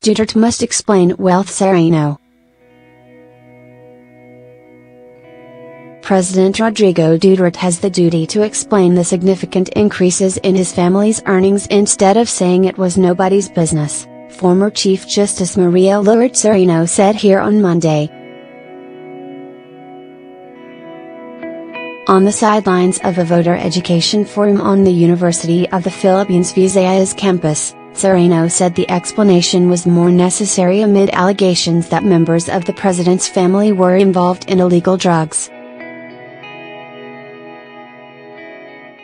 Duterte must explain wealth. Sereno. President Rodrigo Duterte has the duty to explain the significant increases in his family's earnings instead of saying it was nobody's business, former Chief Justice Maria Lourdes Sereno said here on Monday. On the sidelines of a voter education forum on the University of the Philippines Visayas campus, Sereno said the explanation was more necessary amid allegations that members of the president's family were involved in illegal drugs.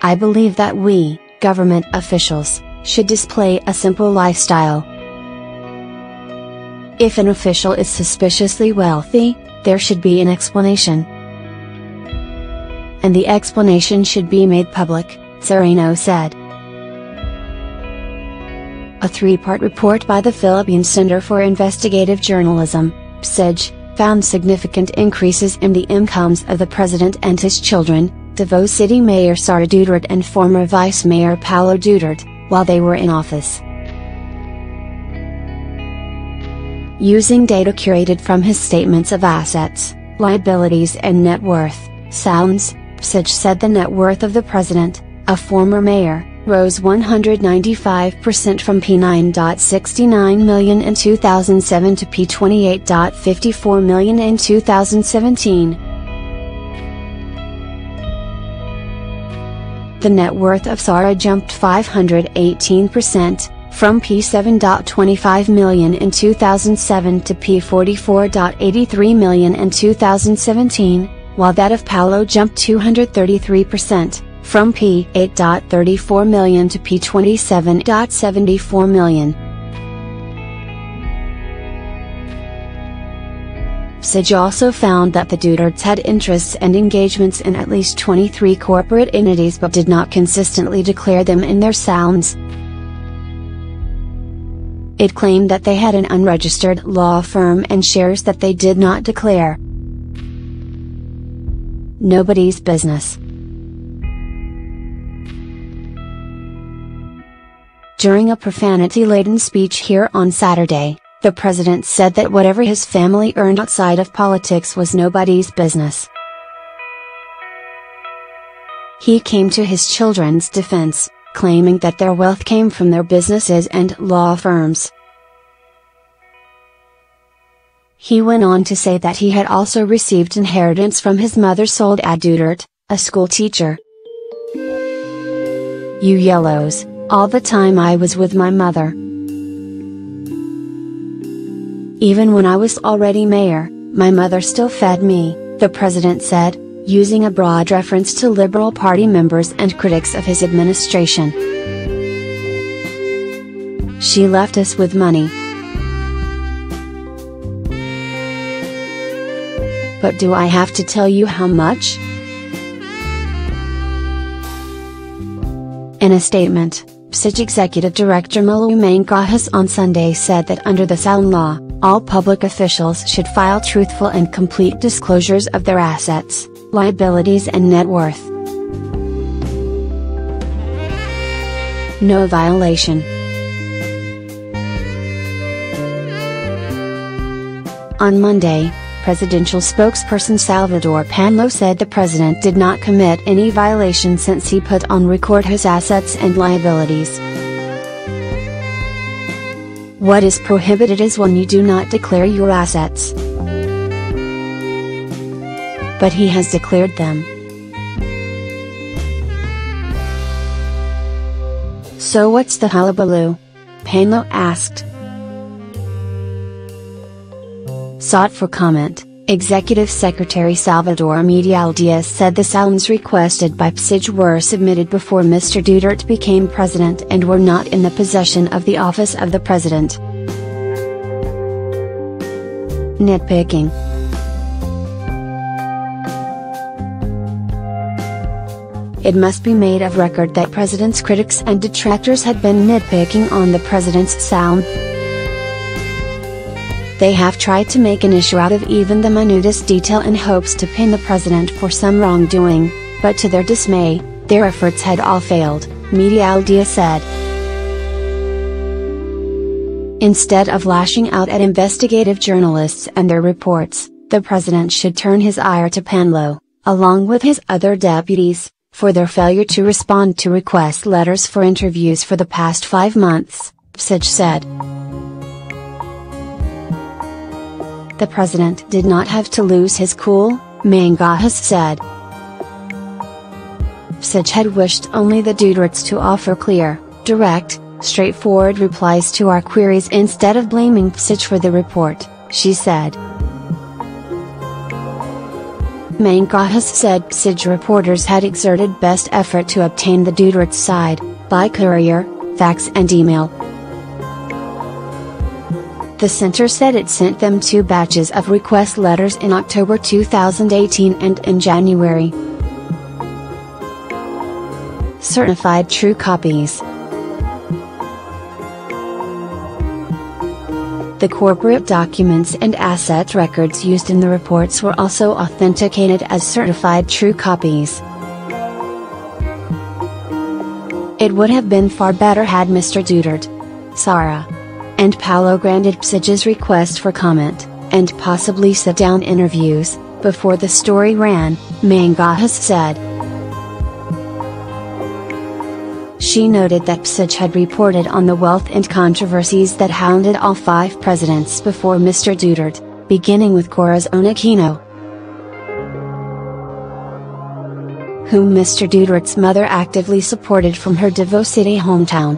I believe that we, government officials, should display a simple lifestyle. If an official is suspiciously wealthy, there should be an explanation. And the explanation should be made public, Sereno said. A three-part report by the Philippine Center for Investigative Journalism, PSIJ, found significant increases in the incomes of the president and his children, Davao City Mayor Sara Duterte and former Vice Mayor Paulo Duterte, while they were in office. Using data curated from his statements of assets, liabilities and net worth, sounds, PSIJ said the net worth of the president, a former mayor, rose 195% from P9.69 million in 2007 to P28.54 million in 2017. The net worth of Sara jumped 518%, from P7.25 million in 2007 to P44.83 million in 2017, while that of Paulo jumped 233%, from P8.34 million to P27.74 million. PSIJ also found that the Dutertes had interests and engagements in at least 23 corporate entities but did not consistently declare them in their sounds. It claimed that they had an unregistered law firm and shares that they did not declare. Nobody's business. During a profanity-laden speech here on Saturday, the president said that whatever his family earned outside of politics was nobody's business. He came to his children's defense, claiming that their wealth came from their businesses and law firms. He went on to say that he had also received inheritance from his mother Soledad Duterte, a school teacher. You yellows, all the time I was with my mother. Even when I was already mayor, my mother still fed me, the president said, using a broad reference to Liberal Party members and critics of his administration. She left us with money. But do I have to tell you how much? In a statement, PSIJ Executive Director Malu Mangkahas on Sunday said that under the Sound Law, all public officials should file truthful and complete disclosures of their assets, liabilities and net worth. No violation. On Monday, presidential spokesperson Salvador Panlo said the president did not commit any violation since he put on record his assets and liabilities. What is prohibited is when you do not declare your assets. But he has declared them. So what's the hullabaloo? Panlo asked. Sought for comment, Executive Secretary Salvador Medial-Diaz said the sounds requested by PSIJ were submitted before Mr. Duterte became president and were not in the possession of the office of the president. Nitpicking. It must be made of record that president's critics and detractors had been nitpicking on the president's sound. They have tried to make an issue out of even the minutest detail in hopes to pin the president for some wrongdoing, but to their dismay, their efforts had all failed, Medial-Diaz said. Instead of lashing out at investigative journalists and their reports, the president should turn his ire to Panlo, along with his other deputies, for their failure to respond to request letters for interviews for the past 5 months, Psich said. The president did not have to lose his cool, Mangas said. Psich had wished only the Dutertes to offer clear, direct, straightforward replies to our queries instead of blaming Psich for the report, she said. Mangas said Psich reporters had exerted best effort to obtain the Dutertes side, by courier, fax and email. The center said it sent them 2 batches of request letters in October 2018 and in January. Certified true copies. The corporate documents and asset records used in the reports were also authenticated as certified true copies. It would have been far better had Mr. Duterte, Sara, and Paolo granted Psich's request for comment, and possibly sit-down interviews, before the story ran, Mangas said. She noted that Psich had reported on the wealth and controversies that hounded all 5 presidents before Mr. Duterte, beginning with Corazon Aquino, whom Mr. Duterte's mother actively supported from her Davao City hometown.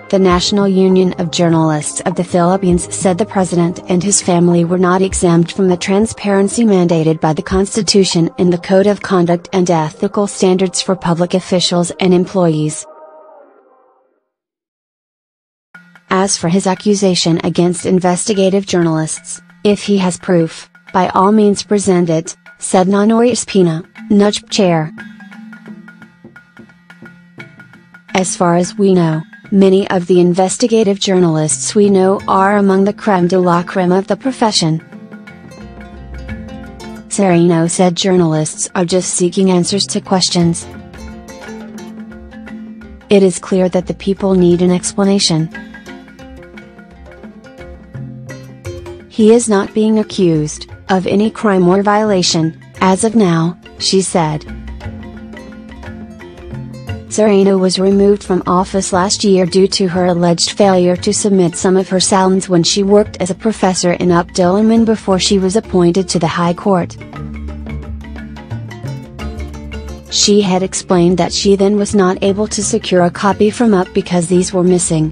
The National Union of Journalists of the Philippines said the president and his family were not exempt from the transparency mandated by the Constitution in the Code of Conduct and Ethical Standards for Public Officials and Employees. As for his accusation against investigative journalists, if he has proof, by all means present it, said Nonoy Espina, NUJ chair. As far as we know, many of the investigative journalists we know are among the crème de la crème of the profession. Sereno said journalists are just seeking answers to questions. It is clear that the people need an explanation. He is not being accused of any crime or violation, as of now, she said. Sereno was removed from office last year due to her alleged failure to submit some of her salins when she worked as a professor in Updiliman before she was appointed to the High Court. She had explained that she then was not able to secure a copy from UP because these were missing.